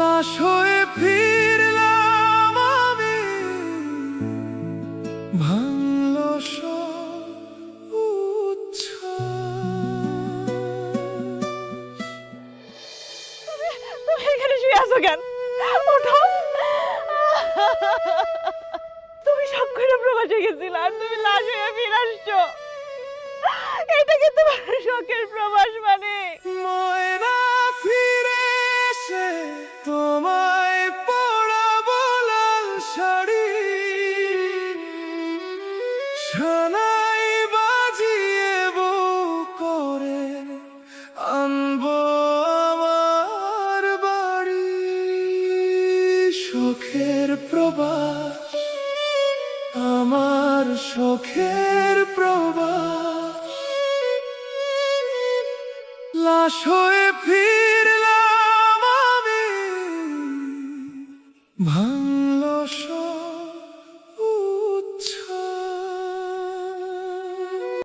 লাশ হয়ে ফিরলাম আমি, ভাঙল সব তুমি এখানে শুয়ে আছো কেন? ওঠো। তুমি সব করে প্রবাসে গেছিলে আর তুমি লাশ হয়ে ফিরে আসছো। এটা কি তোমার শখের প্রবাস মানে? ময়না ফিরে এসে তোমায় পরাবো লাল শাড়ি, সানাই বাজিয়ে বউ করে আনবো আমার বাড়ি। শখের প্রবাস, আমার শখের প্রবাস, লাশ হয়ে ফিরলাম আমি।